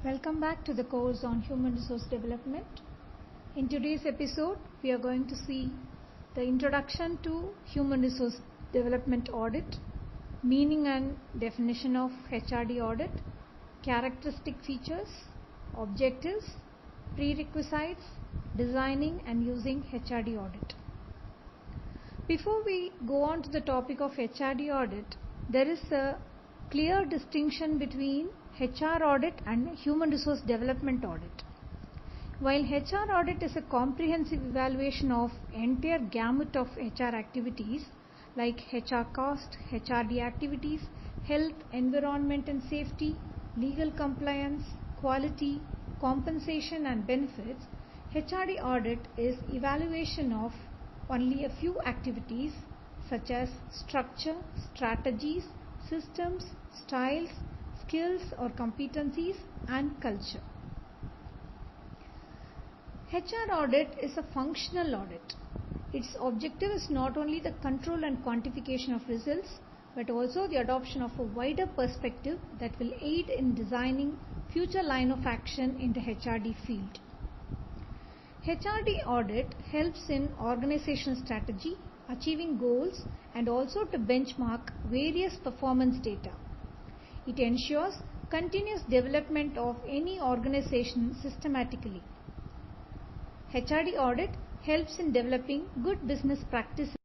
Welcome back to the course on Human Resource Development. In today's episode, we are going to see the introduction to Human Resource Development Audit, meaning and definition of HRD audit, characteristic features, objectives, prerequisites, designing and using HRD audit. Before we go on to the topic of HRD audit, there is a clear distinction between HR audit and Human Resource Development audit. While HR audit is a comprehensive evaluation of entire gamut of HR activities like HR cost, HRD activities, health, environment and safety, legal compliance, quality, compensation and benefits, HRD audit is evaluation of only a few activities such as structure, strategies, systems, styles, skills or competencies and culture. HR audit is a functional audit. Its objective is not only the control and quantification of results, but also the adoption of a wider perspective that will aid in designing future line of action in the HRD field. HRD audit helps in organizational strategy, achieving goals, and also to benchmark various performance data. It ensures continuous development of any organization systematically. HRD audit helps in developing good business practices.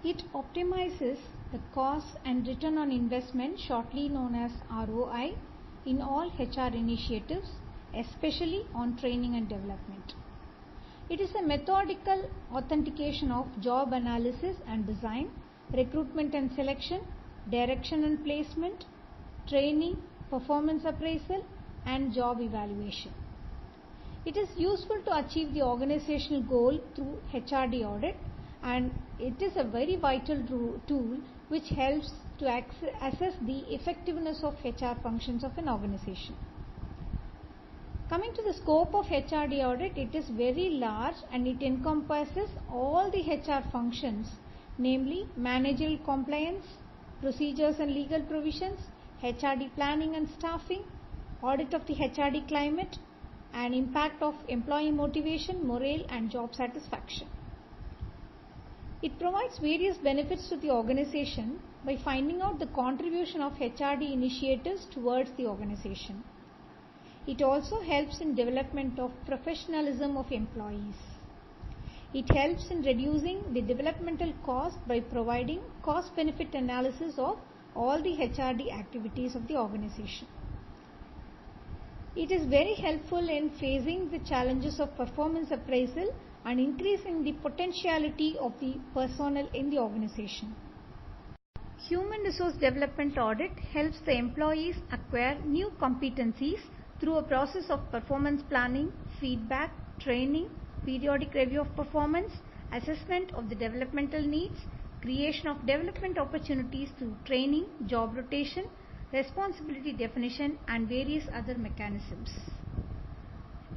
It optimizes the cost and return on investment, shortly known as ROI, in all HR initiatives, especially on training and development. It is a methodical authentication of job analysis and design, recruitment and selection, direction and placement, training, performance appraisal, and job evaluation. It is useful to achieve the organizational goal through HRD audit, and it is a very vital tool which helps to assess the effectiveness of HR functions of an organization. Coming to the scope of HRD audit, it is very large and it encompasses all the HR functions, namely managerial compliance, procedures and legal provisions, HRD planning and staffing, audit of the HRD climate, and impact of employee motivation, morale and job satisfaction. It provides various benefits to the organization by finding out the contribution of HRD initiatives towards the organization. It also helps in development of professionalism of employees. It helps in reducing the developmental cost by providing cost-benefit analysis of all the HRD activities of the organization. It is very helpful in facing the challenges of performance appraisal and increasing the potentiality of the personnel in the organization. Human Resource Development audit helps the employees acquire new competencies through a process of performance planning, feedback, training, periodic review of performance, assessment of the developmental needs, creation of development opportunities through training, job rotation, responsibility definition and various other mechanisms.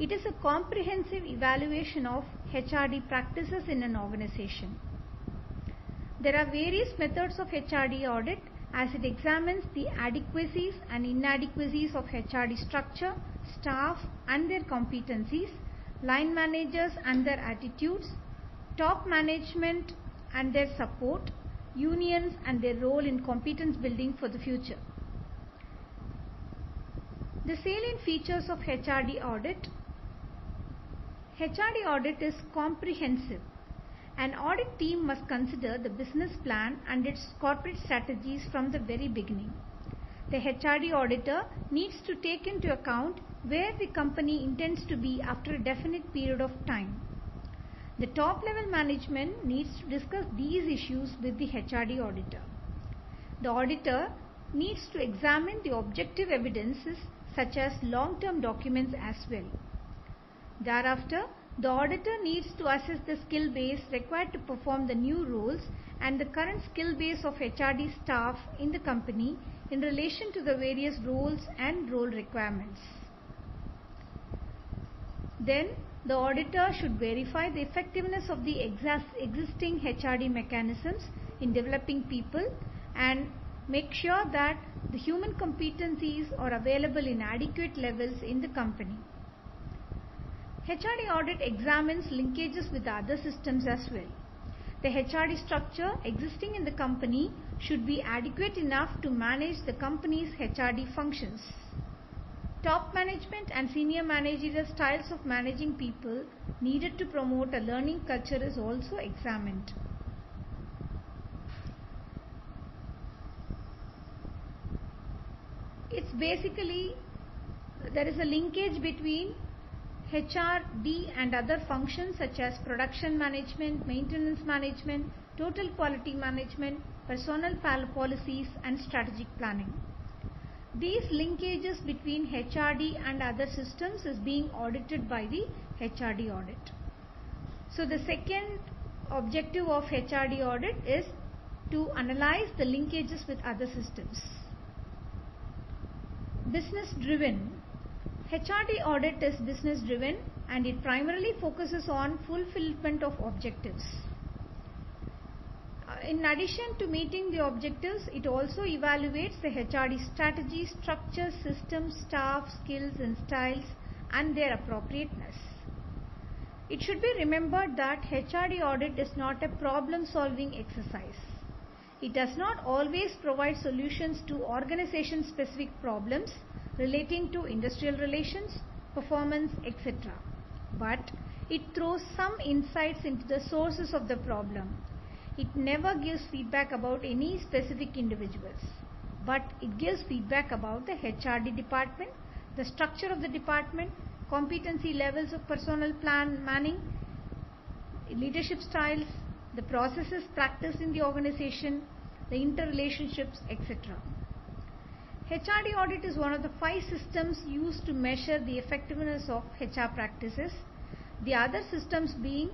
It is a comprehensive evaluation of HRD practices in an organization. There are various methods of HRD audit as it examines the adequacies and inadequacies of HRD structure, staff and their competencies, line managers and their attitudes, top management and their support, unions and their role in competence building for the future. The salient features of HRD audit. HRD audit is comprehensive. An audit team must consider the business plan and its corporate strategies from the very beginning. The HRD auditor needs to take into account where the company intends to be after a definite period of time. The top level management needs to discuss these issues with the HRD auditor. The auditor needs to examine the objective evidences such as long-term documents as well. Thereafter, the auditor needs to assess the skill base required to perform the new roles and the current skill base of HRD staff in the company in relation to the various roles and role requirements. Then, the auditor should verify the effectiveness of the existing HRD mechanisms in developing people and make sure that the human competencies are available in adequate levels in the company. HRD audit examines linkages with other systems as well. The HRD structure existing in the company should be adequate enough to manage the company's HRD functions. Top management and senior managerial styles of managing people needed to promote a learning culture is also examined. It's basically, there is a linkage between HRD and other functions such as production management, maintenance management, total quality management, personnel policies and strategic planning. These linkages between HRD and other systems is being audited by the HRD audit. So the second objective of HRD audit is to analyze the linkages with other systems. Business driven. HRD audit is business driven and it primarily focuses on fulfillment of objectives. In addition to meeting the objectives, it also evaluates the HRD strategy, structure, systems, staff, skills and styles and their appropriateness. It should be remembered that HRD audit is not a problem-solving exercise. It does not always provide solutions to organization-specific problems relating to industrial relations, performance, etc. But it throws some insights into the sources of the problem. It never gives feedback about any specific individuals, but it gives feedback about the HRD department, the structure of the department, competency levels of personnel manning, leadership styles, the processes practiced in the organization, the interrelationships, etc. HRD audit is one of the 5 systems used to measure the effectiveness of HR practices. The other systems being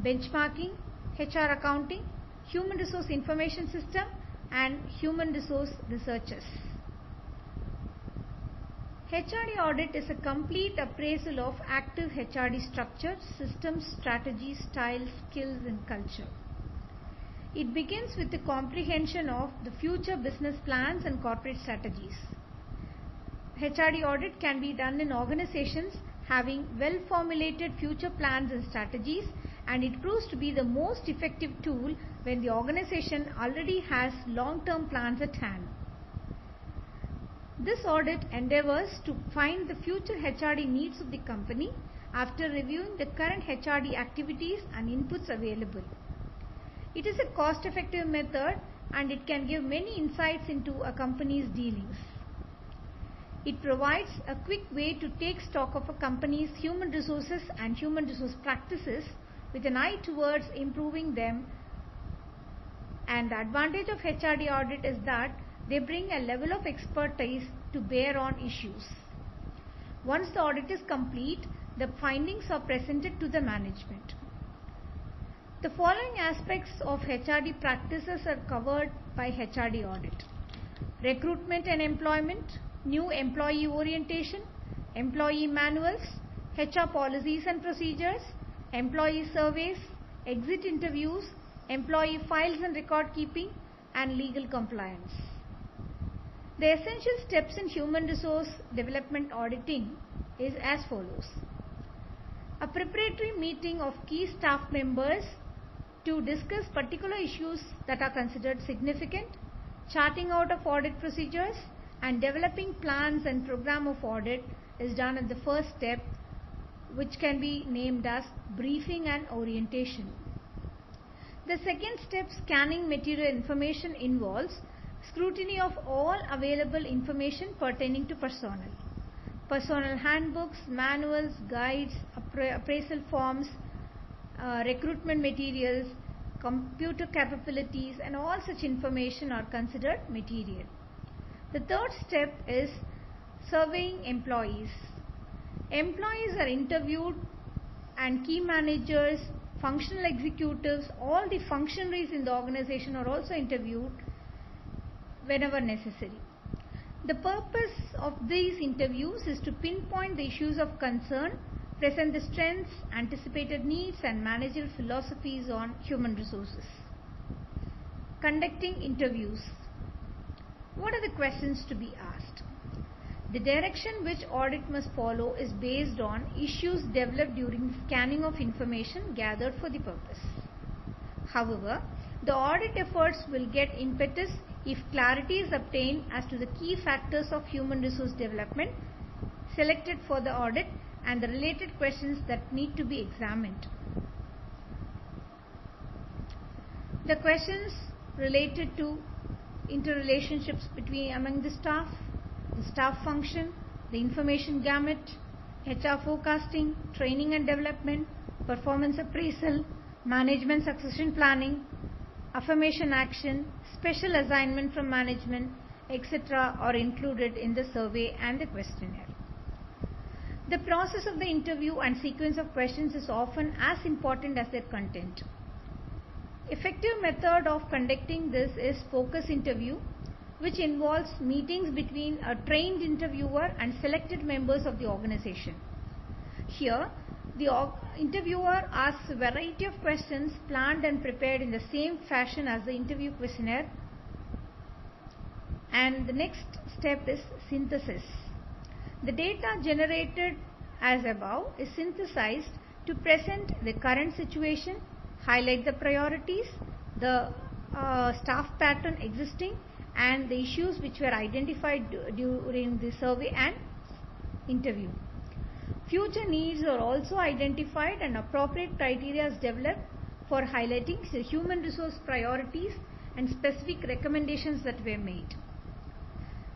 benchmarking, HR accounting, human resource information system and human resource researchers. HRD audit is a complete appraisal of active HRD structure, systems, strategies, styles, skills and culture. It begins with the comprehension of the future business plans and corporate strategies. HRD audit can be done in organizations having well-formulated future plans and strategies, and it proves to be the most effective tool when the organization already has long-term plans at hand. This audit endeavors to find the future HRD needs of the company after reviewing the current HRD activities and inputs available. It is a cost-effective method and it can give many insights into a company's dealings. It provides a quick way to take stock of a company's human resources and human resource practices with an eye towards improving them. And the advantage of HRD audit is that they bring a level of expertise to bear on issues. Once the audit is complete, the findings are presented to the management. The following aspects of HRD practices are covered by HRD audit: recruitment and employment, new employee orientation, employee manuals, HR policies and procedures, employee surveys, exit interviews, employee files and record keeping, and legal compliance. The essential steps in human resource development auditing is as follows: a preparatory meeting of key staff members to discuss particular issues that are considered significant, charting out of audit procedures, and developing plans and program of audit is done at the first step, which can be named as briefing and orientation. The second step, scanning material information, involves scrutiny of all available information pertaining to personnel. Personnel handbooks, manuals, guides, appraisal forms, recruitment materials, computer capabilities and all such information are considered material. The third step is surveying employees. Employees are interviewed and key managers, functional executives, all the functionaries in the organization are also interviewed whenever necessary. The purpose of these interviews is to pinpoint the issues of concern, present the strengths, anticipated needs and managerial philosophies on human resources. Conducting interviews. What are the questions to be asked? The direction which audit must follow is based on issues developed during scanning of information gathered for the purpose. However, the audit efforts will get impetus if clarity is obtained as to the key factors of human resource development selected for the audit and the related questions that need to be examined. The questions related to interrelationships among the staff function, the information gamut, HR forecasting, training and development, performance appraisal, management succession planning, affirmation action, special assignment from management, etc. are included in the survey and the questionnaire. The process of the interview and sequence of questions is often as important as their content. Effective method of conducting this is focus interview, which involves meetings between a trained interviewer and selected members of the organization. Here, the interviewer asks a variety of questions planned and prepared in the same fashion as the interview questionnaire. And the next step is synthesis. The data generated as above is synthesized to present the current situation, highlight the priorities, the staff pattern existing, and the issues which were identified during the survey and interview. Future needs are also identified and appropriate criteria is developed for highlighting the human resource priorities and specific recommendations that were made.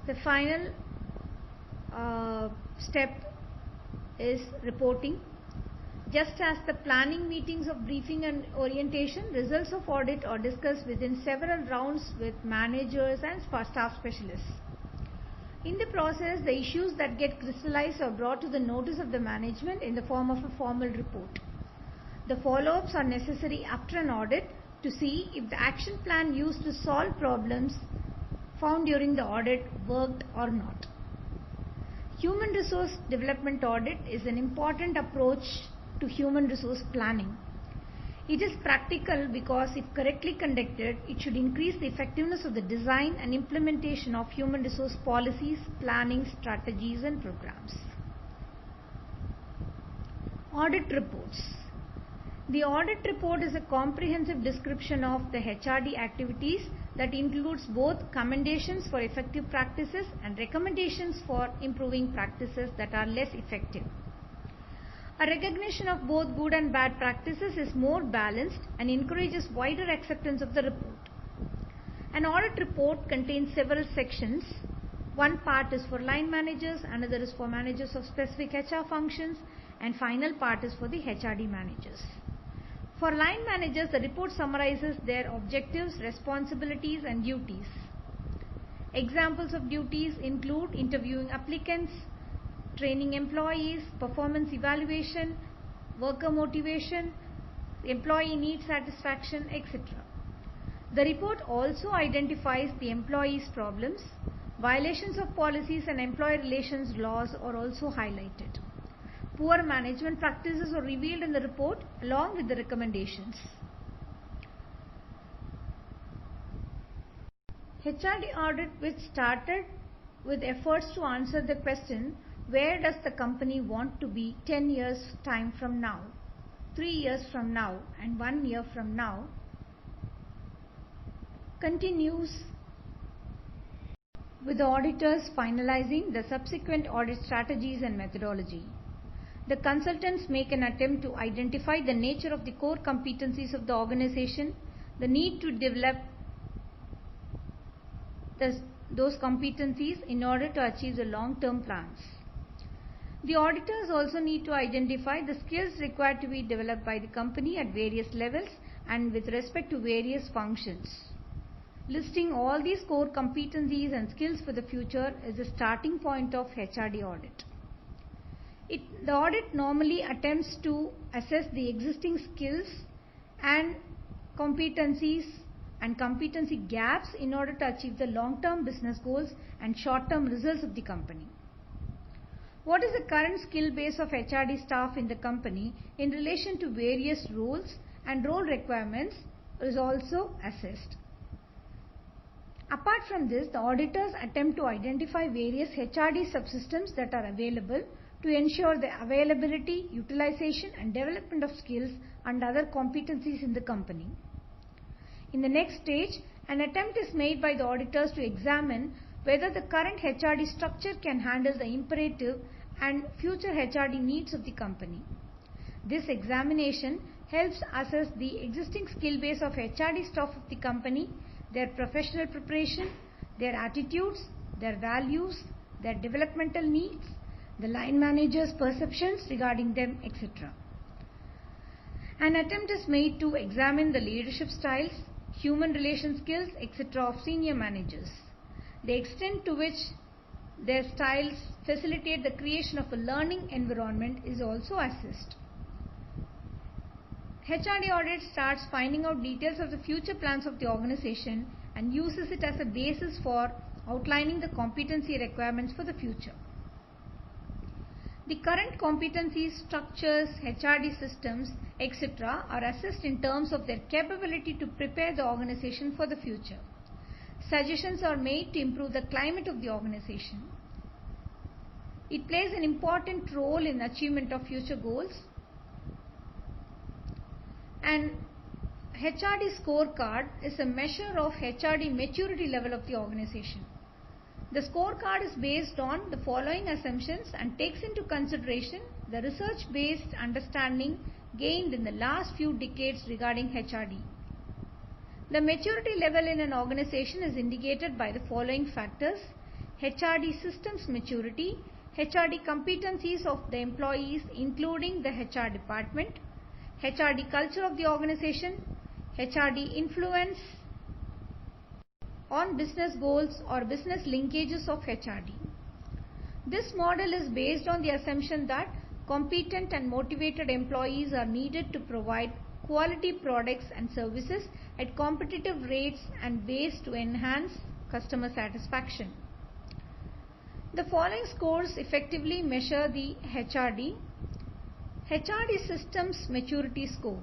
The final step is reporting. Just as the planning meetings of briefing and orientation, results of audit are discussed within several rounds with managers and staff specialists. In the process, the issues that get crystallized are brought to the notice of the management in the form of a formal report. The follow-ups are necessary after an audit to see if the action plan used to solve problems found during the audit worked or not. Human resource development audit is an important approach to human resource planning. It is practical because if correctly conducted, it should increase the effectiveness of the design and implementation of human resource policies, planning, strategies and programs. Audit reports. The audit report is a comprehensive description of the HRD activities that includes both commendations for effective practices and recommendations for improving practices that are less effective. A recognition of both good and bad practices is more balanced and encourages wider acceptance of the report. An audit report contains several sections. One part is for line managers, another is for managers of specific HR functions, and final part is for the HRD managers. For line managers, the report summarizes their objectives, responsibilities, and duties. Examples of duties include interviewing applicants, training employees, performance evaluation, worker motivation, employee need satisfaction, etc. The report also identifies the employees' problems. Violations of policies and employee relations laws are also highlighted. Poor management practices are revealed in the report along with the recommendations. HRD audit, which started with efforts to answer the question, where does the company want to be 10 years time from now, 3 years from now and 1 year from now, continues with the auditors finalizing the subsequent audit strategies and methodology. The consultants make an attempt to identify the nature of the core competencies of the organization, the need to develop those competencies in order to achieve the long-term plans. The auditors also need to identify the skills required to be developed by the company at various levels and with respect to various functions. Listing all these core competencies and skills for the future is the starting point of HRD audit. The audit normally attempts to assess the existing skills and competencies and competency gaps in order to achieve the long-term business goals and short-term results of the company. What is the current skill base of HRD staff in the company in relation to various roles and role requirements is also assessed. Apart from this, the auditors attempt to identify various HRD subsystems that are available to ensure the availability, utilization and development of skills and other competencies in the company. In the next stage, an attempt is made by the auditors to examine whether the current HRD structure can handle the imperative and future HRD needs of the company. This examination helps assess the existing skill base of HRD staff of the company, their professional preparation, their attitudes, their values, their developmental needs, the line manager's perceptions regarding them, etc. An attempt is made to examine the leadership styles, human relation skills, etc. of senior managers. The extent to which their styles facilitate the creation of a learning environment is also assessed. HRD audit starts finding out details of the future plans of the organization and uses it as a basis for outlining the competency requirements for the future. The current competencies, structures, HRD systems, etc. are assessed in terms of their capability to prepare the organization for the future. Suggestions are made to improve the climate of the organization. It plays an important role in achievement of future goals. An HRD scorecard is a measure of HRD maturity level of the organization. The scorecard is based on the following assumptions and takes into consideration the research-based understanding gained in the last few decades regarding HRD. The maturity level in an organization is indicated by the following factors: HRD systems maturity, HRD competencies of the employees including the HR department, HRD culture of the organization, HRD influence on business goals or business linkages of HRD. This model is based on the assumption that competent and motivated employees are needed to provide quality products and services at competitive rates and ways to enhance customer satisfaction. The following scores effectively measure the HRD. HRD Systems Maturity Score.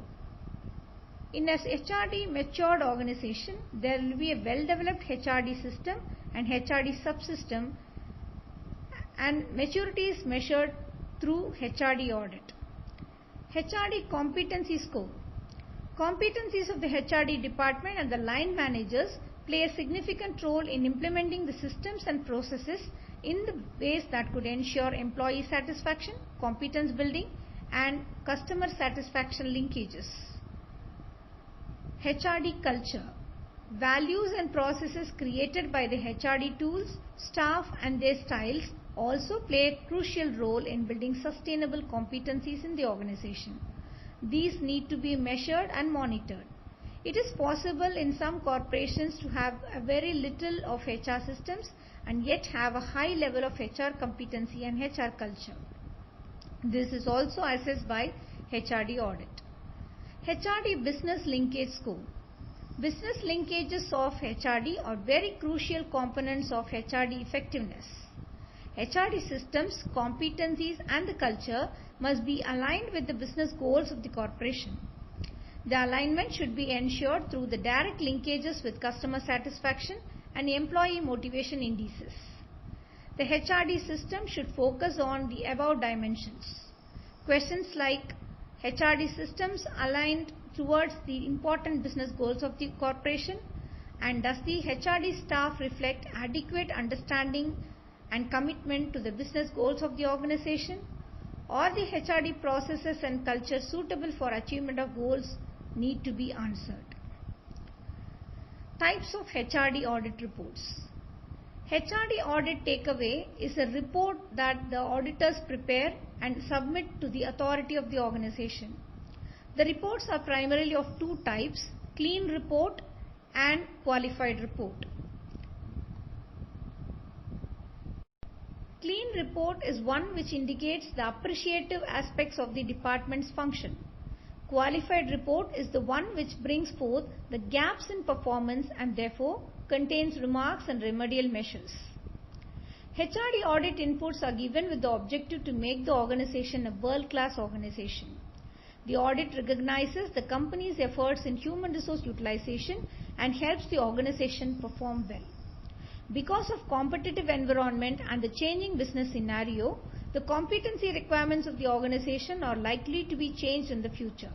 In a HRD matured organization, there will be a well-developed HRD system and HRD subsystem, and maturity is measured through HRD audit. HRD Competency Score. Competencies of the HRD department and the line managers play a significant role in implementing the systems and processes in the ways that could ensure employee satisfaction, competence building, and customer satisfaction linkages. HRD culture. Values and processes created by the HRD tools, staff and their styles also play a crucial role in building sustainable competencies in the organization. These need to be measured and monitored. It is possible in some corporations to have a very little of HR systems and yet have a high level of HR competency and HR culture. This is also assessed by HRD audit. HRD Business Linkage Score. Business linkages of HRD are very crucial components of HRD effectiveness. HRD systems, competencies and the culture must be aligned with the business goals of the corporation. The alignment should be ensured through the direct linkages with customer satisfaction and employee motivation indices. The HRD system should focus on the above dimensions. Questions like HRD systems aligned towards the important business goals of the corporation, and does the HRD staff reflect adequate understanding and commitment to the business goals of the organization? Are the HRD processes and culture suitable for achievement of goals need to be answered. Types of HRD audit reports. HRD audit takeaway is a report that the auditors prepare and submit to the authority of the organization. The reports are primarily of two types: clean report and qualified report. Clean report is one which indicates the appreciative aspects of the department's function. Qualified report is the one which brings forth the gaps in performance and therefore contains remarks and remedial measures. HRD audit inputs are given with the objective to make the organization a world-class organization. The audit recognizes the company's efforts in human resource utilization and helps the organization perform well. Because of competitive environment and the changing business scenario, the competency requirements of the organization are likely to be changed in the future.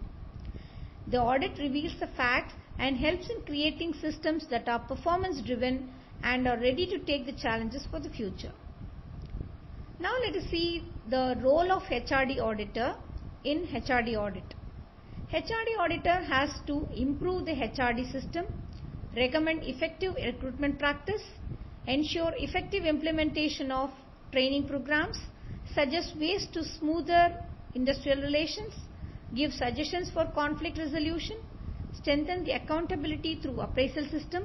The audit reveals the facts and helps in creating systems that are performance driven and are ready to take the challenges for the future. Now let us see the role of HRD auditor in HRD audit. HRD auditor has to improve the HRD system, recommend effective recruitment practice, ensure effective implementation of training programs, suggest ways to smoother industrial relations, give suggestions for conflict resolution, strengthen the accountability through appraisal system,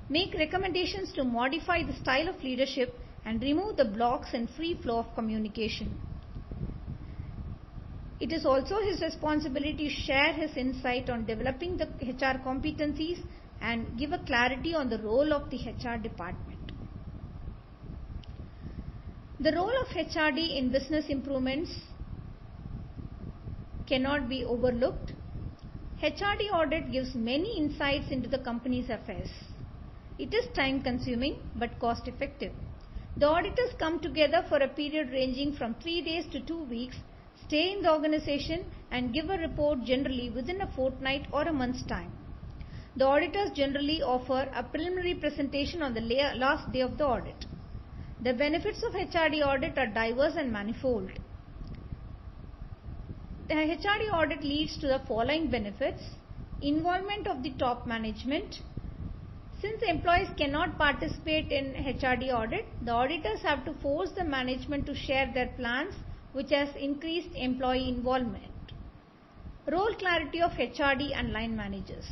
make recommendations to modify the style of leadership and remove the blocks in free flow of communication. It is also his responsibility to share his insight on developing the HR competencies and give a clarity on the role of the HR department. The role of HRD in business improvements cannot be overlooked. HRD audit gives many insights into the company's affairs. It is time consuming but cost effective. The auditors come together for a period ranging from 3 days to 2 weeks, stay in the organization and give a report generally within a fortnight or a month's time. The auditors generally offer a preliminary presentation on the last day of the audit. The benefits of HRD audit are diverse and manifold. The HRD audit leads to the following benefits: involvement of the top management. Since employees cannot participate in HRD audit, the auditors have to force the management to share their plans, which has increased employee involvement. Role clarity of HRD and line managers.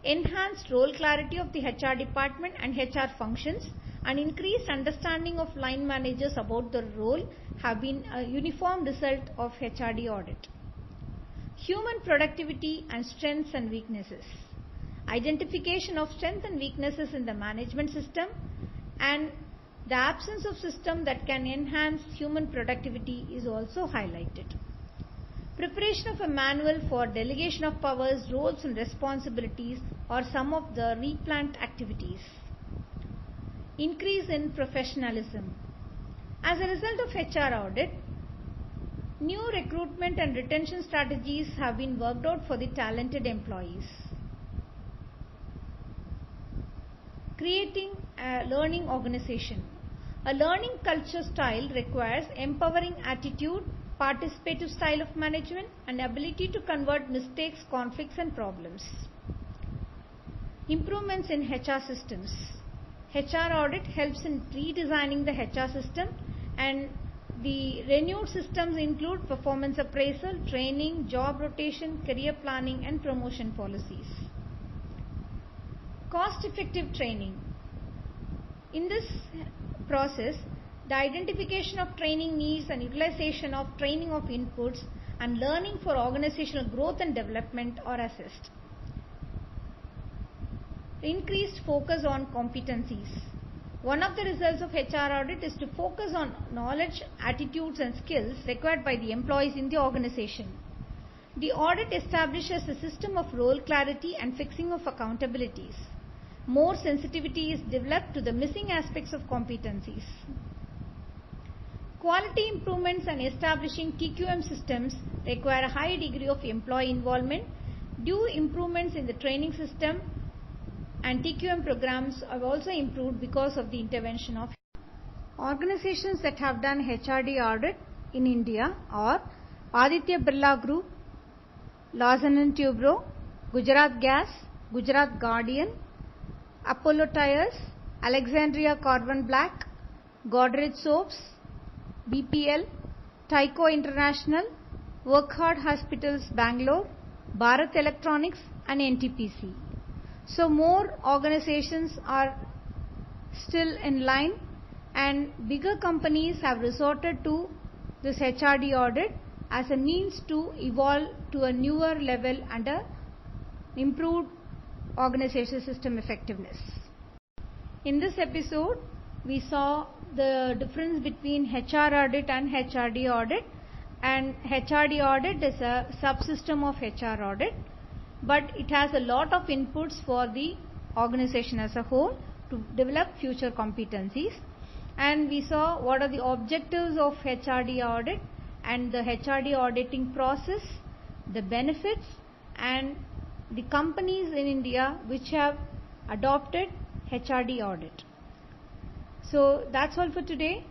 Enhanced role clarity of the HR department and HR functions and increased understanding of line managers about the role have been a uniform result of HRD audit. Human productivity and strengths and weaknesses. Identification of strengths and weaknesses in the management system and the absence of system that can enhance human productivity is also highlighted. Preparation of a manual for delegation of powers, roles and responsibilities are some of the replant activities. Increase in professionalism. As a result of HR audit, new recruitment and retention strategies have been worked out for the talented employees. Creating a learning organization. A learning culture style requires empowering attitude, participative style of management, and ability to convert mistakes, conflicts, and problems. Improvements in HR systems. HR audit helps in redesigning the HR system, and the renewed systems include performance appraisal, training, job rotation, career planning, and promotion policies. Cost-effective training. In this process, the identification of training needs and utilization of training of inputs and learning for organizational growth and development are assessed. Increased focus on competencies. One of the results of HR audit is to focus on knowledge, attitudes and skills required by the employees in the organization. The audit establishes a system of role clarity and fixing of accountabilities. More sensitivity is developed to the missing aspects of competencies. Quality improvements and establishing TQM systems require a high degree of employee involvement. Due improvements in the training system and TQM programs have also improved because of the intervention of organizations that have done HRD audit in India are Aditya Birla Group, Larsen & Toubro, Gujarat Gas, Gujarat Guardian, Apollo Tyres, Alexandria Carbon Black, Godrej Soaps, BPL, Tyco International, Workhard Hospitals Bangalore, Bharat Electronics and NTPC. So more organizations are still in line, and bigger companies have resorted to this HRD audit as a means to evolve to a newer level and a improved organizational system effectiveness. In this episode, we saw the difference between HR audit and HRD audit, and HRD audit is a subsystem of HR audit, but it has a lot of inputs for the organization as a whole. to develop future competencies. And we saw what are the objectives of HRD audit and the HRD auditing process, the benefits, and the companies in India which have adopted HRD audit. So that's all for today.